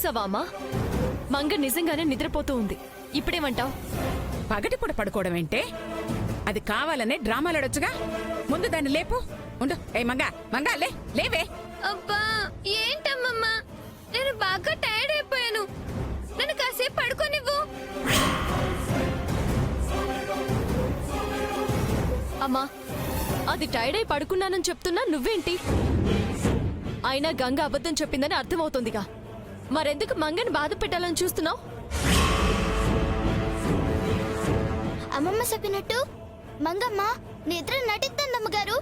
చూసావా అమ్మా? మంగ నిజంగానే నిద్రపోతూ ఉంది. ఇప్పుడేమంటావ్? పగటిపూట పడుకోవడం ఏంటే? అది కావాలనే డ్రామాలాడొచ్చుగా. ముందు దాన్ని లేపు. ఉండు. ఏ మంగా మంగా లేవే. అబ్బా ఏంటమ్మమ్మా, నేను బాగా టైర్డ్ అయిపోయాను. నన్ను కాసేపు పడుకోనివ్వు. అమ్మా, అది టైర్డ్ అయి పడుకున్నానని చెప్తున్నా, నువ్వేంటి? అయినా గంగ అబద్ధం చెప్పిందని అర్థమవుతుందిగా. మరెందుకు మంగని బాధ పెట్టాలని చూస్తున్నావు? అమ్మమ్మ చెప్పినట్టు మంగమ్మ నిద్ర నటిస్తుందమ్మగారు.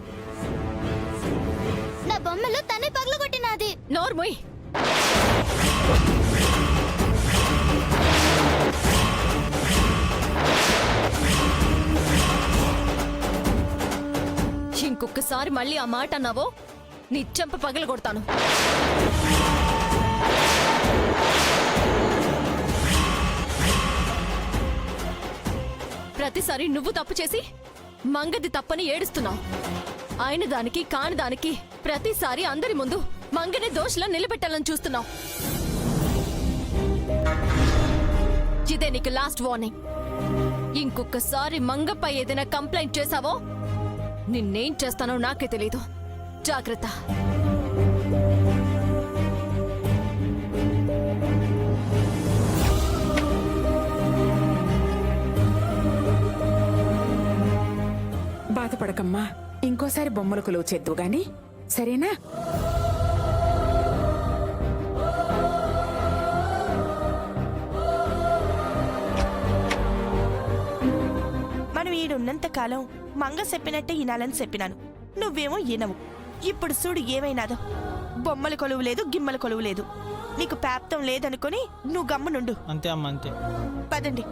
నా బొమ్మలు తనే పగలగొట్టినది. నోర్మోయ్. ఇంకొకసారి మళ్ళీ ఆ మాట అన్నావో నీ చెంప పగలగొడతాను. ప్రతిసారి నువ్వు తప్పు చేసి మంగది తప్పని ఏడుస్తున్నావు. అయిన దానికి కాని దానికి ప్రతిసారి అందరి ముందు మంగని దోషలా నిలబెట్టాలని చూస్తున్నావు. ఇదే నీకు లాస్ట్ వార్నింగ్. ఇంకొకసారి మంగపై ఏదైనా కంప్లైంట్ చేశావో నిన్నేం చేస్తానో నాకే తెలీదు. జాగ్రత్త. బాధపడకమ్మా. ఇంకోసారి బొమ్మలు కొలువు చేద్దు గాని, సరేనా? మనం ఈడున్నంత కాలం మంగ చెప్పినట్టే వినాలని చెప్పినాను. నువ్వేమో వినవు. ఇప్పుడు చూడు ఏమైనాదో. బొమ్మల కొలువు లేదు, గిమ్మల కొలువు లేదు. నీకు ప్రాప్తం లేదనుకొని నువ్వు గమ్మునుండు. అంతే అమ్మా, అంతే. పదండి.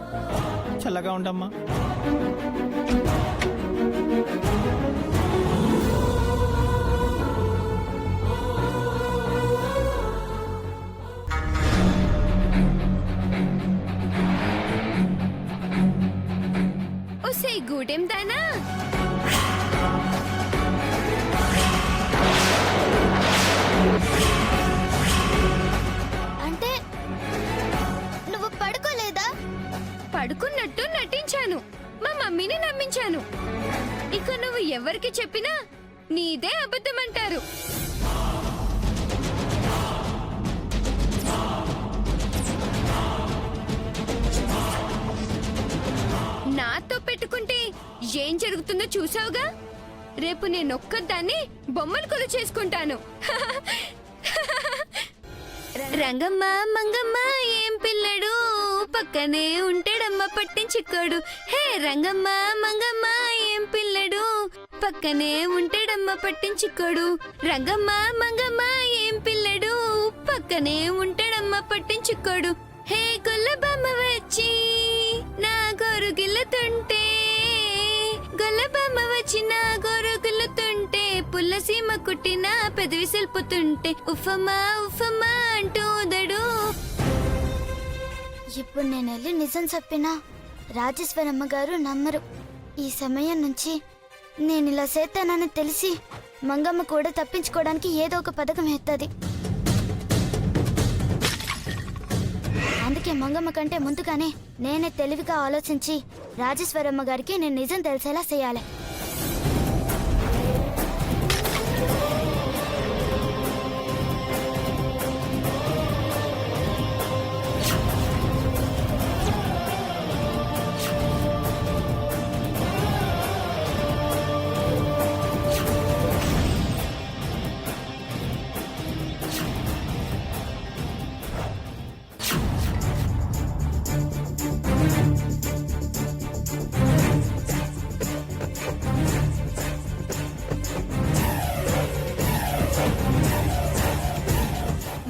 చల్లగా ఉండమ్మా. ఒసే గూడెం దానా, అంటే నువ్వు పడుకోలేదా? పడుకున్నట్టు నటించాను. మా మమ్మీని నమ్మించాను. ఇక నువ్వు ఎవరికి చెప్పినా నీదే అబద్ధమంటారు. నాతో పెట్టుకుంటే ఏం జరుగుతుందో చూసావుగా. రేపు నేనొక్కదాన్ని బొమ్మలు కొలు చేసుకుంటాను. రంగమ్మ మంగమ్మ ఏం పిల్లడు, పక్కనే ఉంటాడమ్మ పట్టించుకోడు. హే రంగమ్మ మంగమ్మ ఏం పిల్లడు, పక్కనే ఉంటాడమ్మ పట్టించుకోడు. రంగమ్మ మంగమ్మ ఏం పిల్లడు, పక్కనే ఉంటాడమ్మ పట్టించుకోడు. హే గొల్లబామ్మ వచ్చి నా గొరుగులుతుంటే, గొల్లబామ్మ వచ్చి నా గొరుగులుతుంటే, పుల్లసీమ కుట్టిన పెదవి సెల్పుతుంటే, ఉఫమా ఉఫమా అంటూ ఉదడు. ఇప్పుడు నేను వెళ్ళి నిజం చెప్పినా రాజేశ్వరమ్మ గారు నమ్మరు. ఈ సమయం నుంచి నేను ఇలా చేస్తానని తెలిసి మంగమ్మ కూడా తప్పించుకోవడానికి ఏదో ఒక పథకం ఎత్తది. అందుకే మంగమ్మ కంటే ముందుగానే నేనే తెలివిగా ఆలోచించి రాజేశ్వరమ్మ గారికి నేను నిజం తెలిసేలా చేయాలి.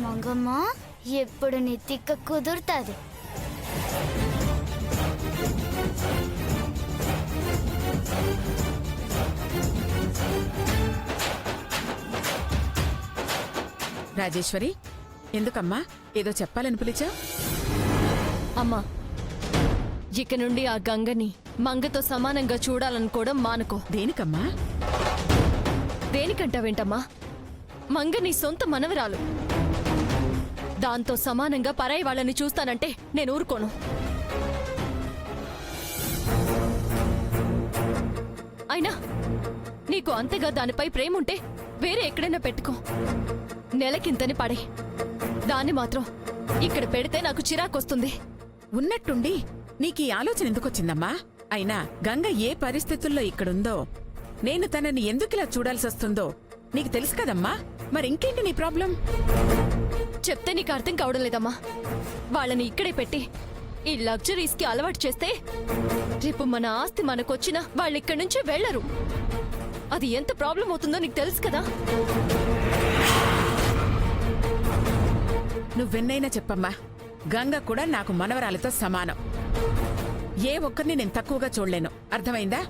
మంగమ్మ ఎప్పుడు నీ తిక్క కుదురుతుంది. రాజేశ్వరి, ఎందుకమ్మా ఏదో చెప్పాలని పిలిచా? అమ్మా, ఇక నుండి ఆ గంగని మంగతో సమానంగా చూడాలనుకోవడం మానుకో. దేనికమ్మా? దేనికంటావేంటమ్మా? మంగ నీ సొంత మనవరాలు. దాంతో సమానంగా పరాయి వాళ్ళని చూస్తానంటే నేను ఊరుకోను. అయినా నీకు అంతగా దానిపై ప్రేమ ఉంటే వేరే ఎక్కడైనా పెట్టుకో. నెలకింతని పడే దాన్ని మాత్రం ఇక్కడ పెడితే నాకు చిరాకొస్తుంది. ఉన్నట్టుండి నీకీ ఆలోచన ఎందుకొచ్చిందమ్మా? అయినా గంగ ఏ పరిస్థితుల్లో ఇక్కడుందో, నేను తనని ఎందుకిలా చూడాల్సొస్తుందో నీకు తెలుసు కదమ్మా. మరింకేంటి నీ ప్రాబ్లం? చెప్తే నీకు అర్థం కావడం లేదమ్మా. వాళ్ళని ఇక్కడే పెట్టి ఈ లగ్జరీస్ కి అలవాటు చేస్తే రేపు మన ఆస్తి మనకొచ్చినా వాళ్ళు ఇక్కడి నుంచి వెళ్లరు. అది ఎంత ప్రాబ్లం అవుతుందో నీకు తెలుసు కదా. నువ్వెన్నైనా చెప్పమ్మా, గంగ కూడా నాకు మనవరాలతో సమానం. ఏ ఒక్కరిని నేను తక్కువగా చూడలేను. అర్థమైందా?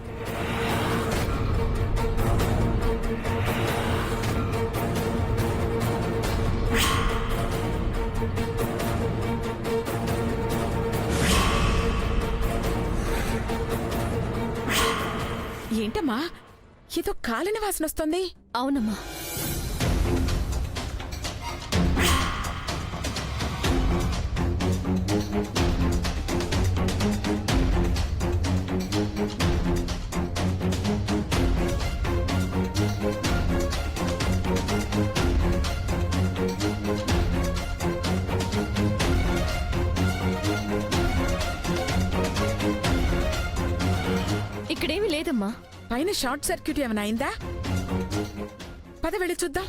ఏంటమ్మా ఏదో కాలిన వాసన వస్తుంది? అవునమ్మా, ఇక్కడేమీ లేదమ్మా. పైన షార్ట్ సర్క్యూట్ ఏమైనా అయిందా? పద వెళ్ళి చూద్దాం.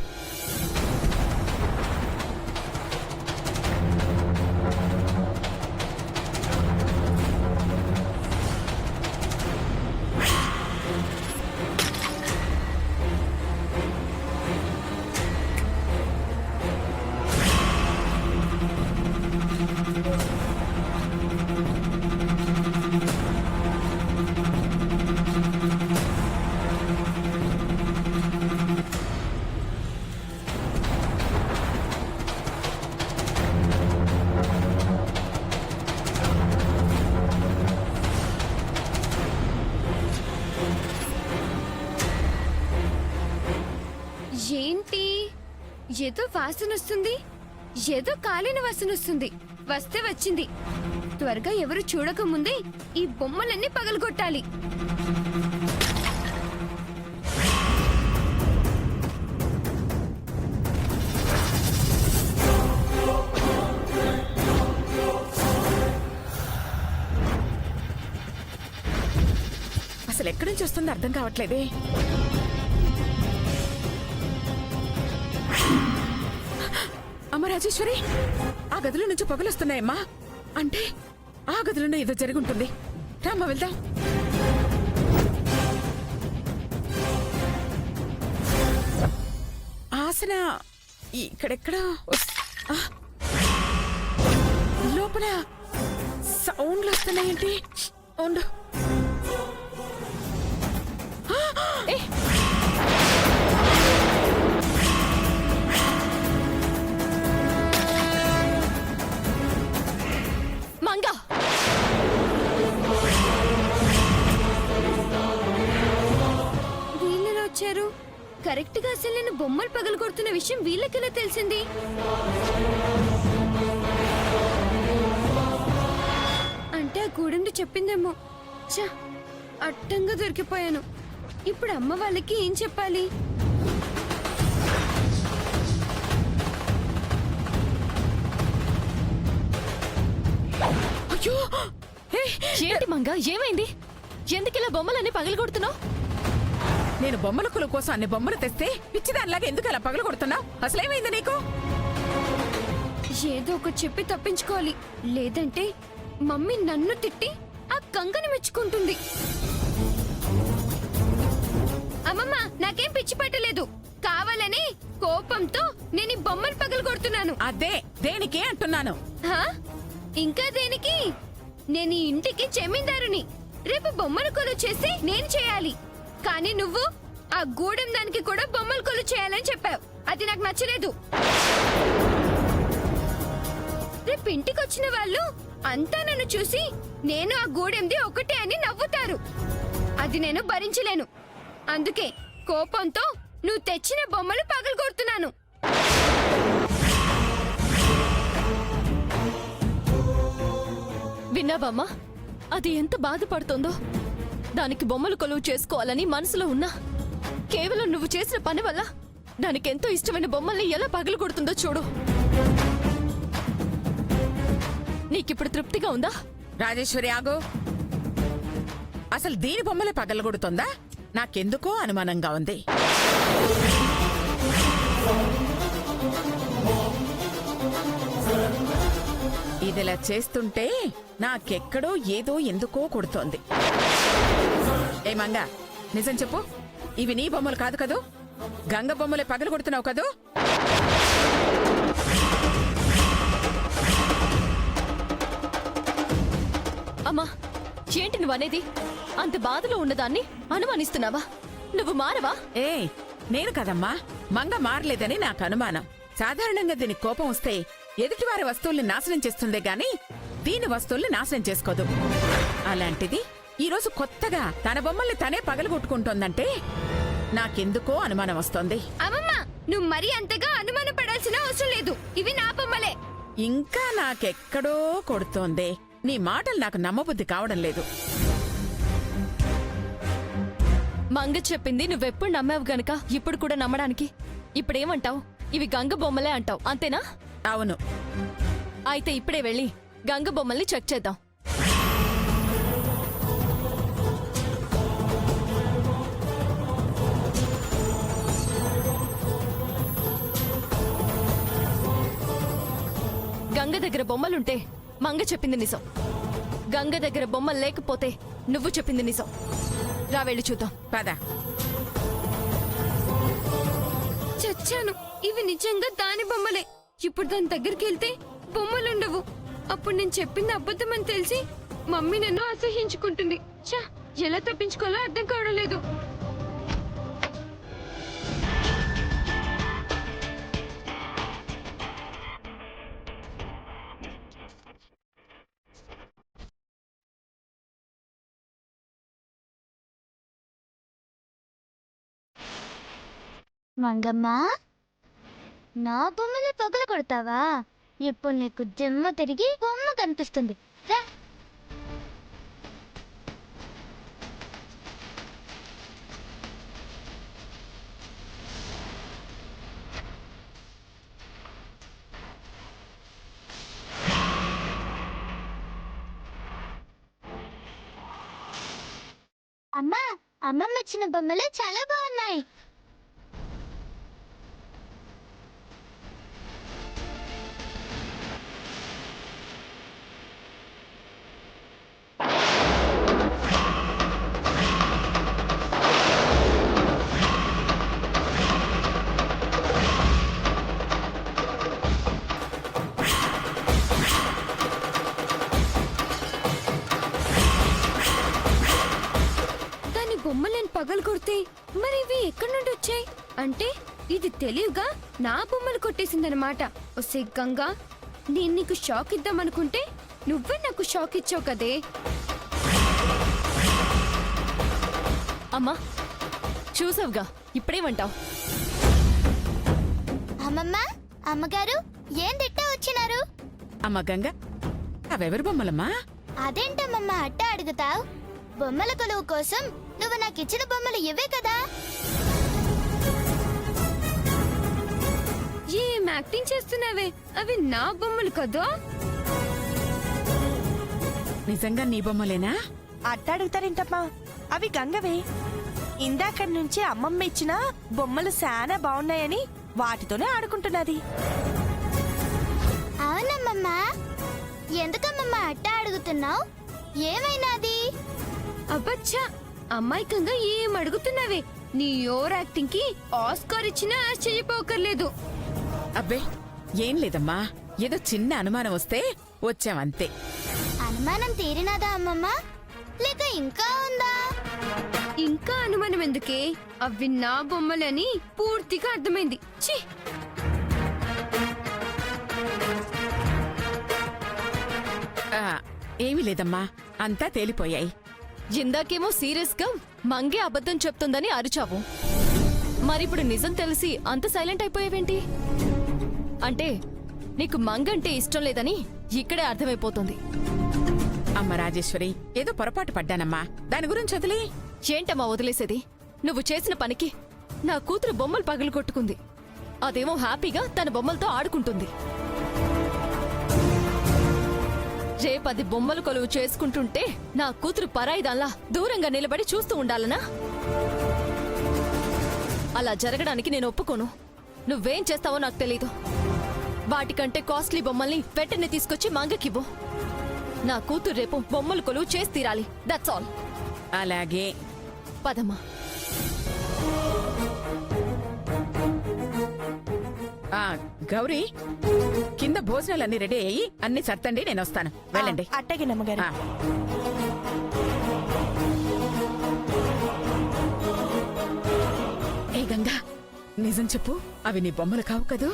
ఏంటి ఏదో వాసన వస్తుంది, ఏదో కాలిన వాసన వస్తుంది. వస్తే వచ్చింది. త్వరగా ఎవరు చూడకముందే ఈ బొమ్మలన్నీ పగలగొట్టాలి. అసలు ఎక్కడి నుంచి వస్తుందో అర్థం కావట్లేదే. అమ్మ రాజేశ్వరి, ఆ గదిలో నుంచి పొగలొస్తున్నాయమ్మా. అంటే ఆ గదిలోనే ఏదో జరుగుంటుంది. రామ్మ వెళ్దాం. ఆసన ఇక్కడెక్కడో లోపల సౌండ్లు వస్తున్నాయేంటి? ఉండు. మంగా, వీళ్ళెలా వచ్చారు? కరెక్ట్ గా అసలు నేను బొమ్మలు పగలగొడుతున్న విషయం వీళ్ళకెలా తెలిసింది? అంటే ఆ గూడెంలో చెప్పిందేమో. ఛ, అడ్డంగా దొరికిపోయాను. ఇప్పుడు అమ్మ వాళ్ళకి ఏం చెప్పాలి? అయ్యో, ఏంటి మంగా, ఏమైంది? ఎందుకిలా బొమ్మలన్నీ పగలగొడుతున్నావు? నేను బొమ్మల కొలువు కోసం అన్ని బొమ్మలు తెస్తే పిచ్చిదానిలాగా ఎందుకు అలా పగలు కొడుతున్నావు? అసలేమైంది నీకు? ఏదో ఒక చెప్పి తప్పించుకోవాలి, లేదంటే మమ్మీ నన్ను తిట్టి ఆ గంగని మెచ్చుకుంటుంది. అమ్మమ్మ, నాకేం పిచ్చి పట్టలేదు. కావాలని కోపంతో నేను ఈ బొమ్మలు పగలగొడుతున్నాను. అదే దేనికే అంటున్నాను. హా? ఇంకా దేనికి? నేను ఈ ఇంటికి జమీందారుని. రేపు బొమ్మల కొలువు చేసి నేను చేయాలి. కానీ నువ్వు ఆ గూడెం దానికి కూడా బొమ్మల కొలువు చేయాలని చెప్పావు. అది నాకు నచ్చలేదు. రేపు ఇంటికి వచ్చిన వాళ్ళు అంతా నన్ను చూసి నేను ఆ గూడెంది ఒకటే అని నవ్వుతారు. అది నేను భరించలేను. అందుకే కోపంతో నువ్వు తెచ్చిన బొమ్మలు పగలగొడుతున్నాను. విన్నావమ్మా అది ఎంత బాధపడుతుందో. దానికి బొమ్మలు కొలువు చేసుకోవాలని మనసులో ఉన్నా కేవలం నువ్వు చేసిన పని వల్ల దానికెంతో ఇష్టమైన బొమ్మల్ని ఎలా పగలు కొడుతుందో చూడు. నీకిప్పుడు తృప్తిగా ఉందా? రాజేశ్వరి ఆగు. అసలు దీని బొమ్మలే పగలగొడుతుందా? నాకెందుకో అనుమానంగా ఉంది. ఇదిలా చేస్తుంటే నాకెక్కడో ఏదో ఎందుకో కొడుతోంది. ఏ మంగ, నిజం చెప్పు, ఇవి నీ బొమ్మలు కాదు కదూ? గంగ బొమ్మలే పగలు కొడుతున్నావు కదూ? అమ్మా ఏంటి నువ్వనేది? అంత బాధలో ఉన్నదాన్ని అనుమానిస్తున్నావా? నువ్వు మారవా? ఏ నేను కదమ్మా, మంగ మారలేదని నాకు అనుమానం. సాధారణంగా దీనికి కోపం వస్తే ఎదుటివారి వస్తువుల్ని నాశనం చేస్తుందే గాని దీని వస్తువుల్ని నాశనం చేసుకోదు. అలాంటిది ఈరోజు కొత్తగా తన బొమ్మల్ని తనే పగలగొట్టుకుంటోందంటే నాకెందుకో అనుమానం వస్తోంది. అమ్మమ్మ, నువ్వు మరీ అంతగా అనుమాన పడాల్సిన అవసరం లేదు. ఇవి నా బొమ్మలే. ఇంకా నాకెక్కడో కొడుతోందే. నీ మాటలు నాకు నమ్మబుద్ధి కావడం లేదు. మంగ చెప్పింది నువ్వెప్పుడు నమ్మావు గనక ఇప్పుడు కూడా నమ్మడానికి. ఇప్పుడేమంటావు? ఇవి గంగ బొమ్మలే అంటావు అంతేనా? అవును. అయితే ఇప్పుడే వెళ్ళి గంగ బొమ్మల్ని చెక్ చేద్దాం. గంగ దగ్గర బొమ్మలుంటే మంగ చెప్పింది నిజం. గంగ దగ్గర బొమ్మలు లేకపోతే నువ్వు చెప్పింది నిజం. రా వెళ్ళి చూద్దాం. పద. చచ్చాను. ఇవి నిజంగా దాని బొమ్మలే. ఇప్పుడు దాని దగ్గరికి వెళ్తే బొమ్మలుండవు. అప్పుడు నేను చెప్పింది అబద్ధమని తెలిసి మమ్మీ నన్ను అసహించుకుంటుంది. ఛా, ఎలా తప్పించుకోవాలో అర్థం కావడం లేదు. మంగమ్మ, నా బొమ్మని పగల కొడతావా? ఇప్పుడు నీకు జన్మ తిరిగి బొమ్మ కనిపిస్తుంది. రా. అమ్మా, అమ్మమ్మ ఇచ్చిన బొమ్మలు చాలా బాగున్నాయి. బొమ్మలను పగలు కొడితే మరి ఇవి ఎక్కడి నుండి వచ్చాయి? అంటే ఇది తెలివిగా నా బొమ్మలు కొట్టేసిందనమాట. ఒసే గంగా, నేను నీకు షాక్ ఇద్దామనుకుంటే నువ్వే నాకు షాక్ ఇచ్చావు కదే. అమ్మా చూసావుగా, ఇప్పుడేమంటావు? అమ్మమ్మ, అమ్మగారు ఏం తిట్టా వచ్చినారు? అమ్మ గంగ, అవెవరి బొమ్మలమ్మా? అదేంటమ్మమ్మ అట్ట అడుగుతావు? బొమ్మల కొలువు కోసం నువ్వు నాకు ఇచ్చిన బొమ్మలు ఇవే కదా. ఏం యాక్టింగ్ చేస్తున్నావే? అవి నా బొమ్మలు కదా. నిజంగా నీ బొమ్మలేనా? అట్ట అడుగుతారేంటమ్మా, అవి గంగవే. ఇందాక నుంచి అమ్మమ్మ ఇచ్చిన బొమ్మలు చాలా బాగున్నాయని వాటితోనే ఆడుకుంటున్నది. అవునమ్మమ్మ, ఎందుకమ్మమ్మ అట్ట అడుగుతున్నావు? ఏమైనాది? అబ్బచ్చా, అమ్మాయికంగా ఏం అడుగుతున్నావే? నీ ఓవర్ యాక్టింగ్ కి ఆస్కార్ ఇచ్చినా ఆశ్చర్యపోకర్లేదు. అబ్బే ఏం లేదమ్మా, ఏదో చిన్న అనుమానం వస్తే వచ్చామంతే. అనుమానం తీరినాదా అమ్మమ్మ, లేక ఇంకా ఉందా? ఇంకా అనుమానం ఎందుకే? అవి నా బొమ్మలని పూర్తిగా అర్థమైంది. ఛీ! ఏమీ లేదమ్మా, అంతా తేలిపోయాయి. ఇందాకేమో సీరియస్ గా మంగే అబద్ధం చెప్తుందని అరిచావు. మరిప్పుడు నిజం తెలిసి అంత సైలెంట్ అయిపోయావేంటి? అంటే నీకు మంగంటే ఇష్టం లేదని ఇక్కడే అర్థమైపోతుంది. అమ్మ రాజేశ్వరి, ఏదో పొరపాటు పడ్డానమ్మా, దాని గురించి వదిలే. ఏంటమ్మా వదిలేసేది? నువ్వు చేసిన పనికి నా కూతురు బొమ్మలు పగలు కొట్టుకుంది. అదేమో హ్యాపీగా తన బొమ్మలతో ఆడుకుంటుంది. రేపది బొమ్మలు కొలువు చేసుకుంటుంటే నా కూతురు పరాయిదాన్లా దూరంగా నిలబడి చూస్తూ ఉండాలనా? అలా జరగడానికి నేను ఒప్పుకోను. నువ్వేం చేస్తావో నాకు తెలీదు. వాటికంటే కాస్ట్లీ బొమ్మల్ని వెంటనే తీసుకొచ్చి మంగకివ్వు. నా కూతురు రేపు బొమ్మలు కొలువు చేసి తీరాలి. That's all. అలాగే. పదమ్మా. గౌరీ, కింద భోజనాలన్నీ రెడీ అయ్యి అన్ని సర్తండి, నేను వస్తాను. వెళ్ళండి. అట్టగే నమ్మగారు. ఆ. ఏ గంగా, నిజం చెప్పు, అవి నీ బొమ్మలు కావు కదూ?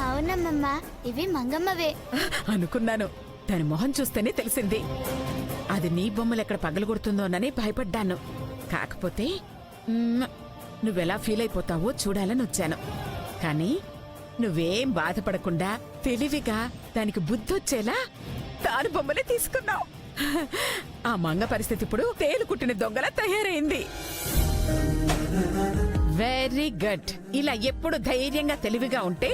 అవునమ్మమ్మ, ఇవి మంగమ్మవే. అనుకున్నాను. దాని మొహం చూస్తేనే తెలిసింది. అది నీ బొమ్మలు ఎక్కడ పగలగొడుతుందోనని భయపడ్డాను. కాకపోతే నువ్వెలా ఫీల్ అయిపోతావో చూడాలని వచ్చాను. కానీ నువ్వేం బాధపడకుండా తెలివిగా దానికి బుద్ధొచ్చేలా దాని బొమ్మలే తీసుకున్నావు. ఆ మంగ పరిస్థితి ఇప్పుడు తేలు కుట్టిన దొంగలా తయారైంది. Very good. ఇలా ఎప్పుడు ధైర్యంగా తెలివిగా ఉంటే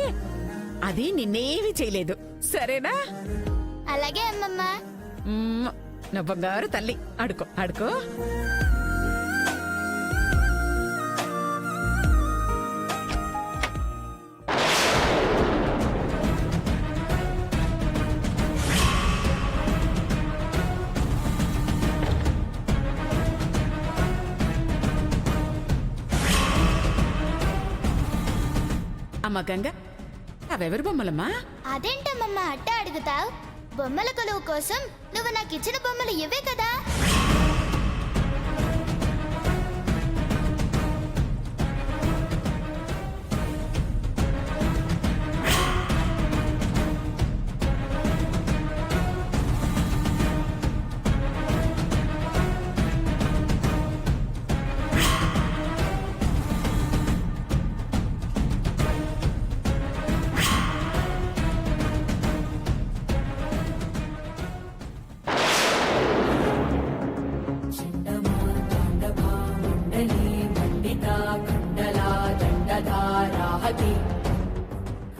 అది నిన్నేమీ చేయలేదు. సరేనా? అలాగే అమ్మమ్మ. నా బంగారు తల్లి, ఆడుకో ఆడుకో. అమ్మ గంగ, అవెవరి బొమ్మలమ్మా? అదేంటమ్మమ్మ అట్ట అడుగుతావు? బొమ్మల కొలువు కోసం నువ్వు నాకు ఇచ్చిన బొమ్మలు ఇవే కదా.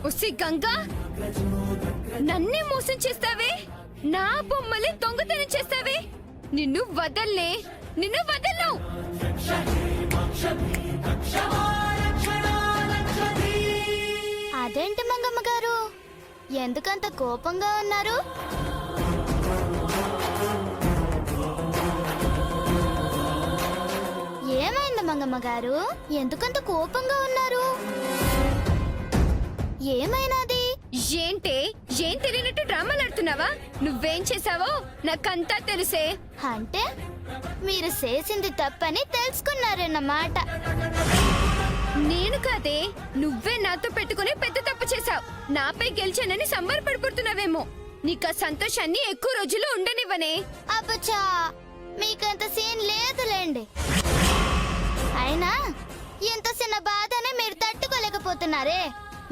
ఉసి గంగా, నన్నే మోసం చేస్తావే, నా బొమ్మలే దొంగతనం చేస్తావే. నిన్ను వదల్లే, నిన్ను వదలను. అదేంటి మంగమ్మ గారు, ఎందుకంత కోపంగా ఉన్నారు? ఏమైంది మంగమ్మ గారు, ఎందుకంత కోపంగా ఉన్నారు? ఏమైనాది? ఏంటే, ఏం తెలియనట్టు డ్రామాలు ఆడుతున్నావా? నువ్వేం చేసావో నాకంతా తెలుసే. అంటే మీరు చేసింది తప్పని తెలుసుకున్నారన్నమాట. నేను కాదే, నువ్వే నాతో పెట్టుకుని పెద్ద తప్పు చేశావు. నాపై గెలిచానని సంబరపడిపోతున్నావేమో. నీకు ఆ సంతోషాన్ని ఎక్కువ రోజులు ఉండనివ్వనే. అబ్బచ్చా, మీకంత సీన్ లేదులేండి. అయినా ఎంత చిన్న బాధనే మీరు తట్టుకోలేకపోతున్నారే.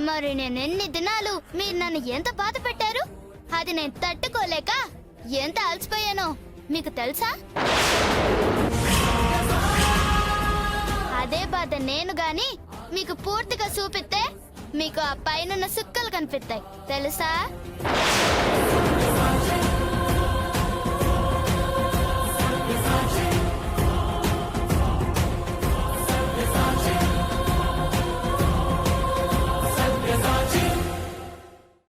మరి నేను ఎన్ని దినాలు మీరు నన్ను ఎంత బాధ పెట్టారు? అది నేను తట్టుకోలేక ఎంత అలసిపోయానో మీకు తెలుసా? అదే బాధ నేను గాని మీకు పూర్తిగా చూపిస్తే మీకు ఆ పైన సుక్కలు కనిపిస్తాయి, తెలుసా?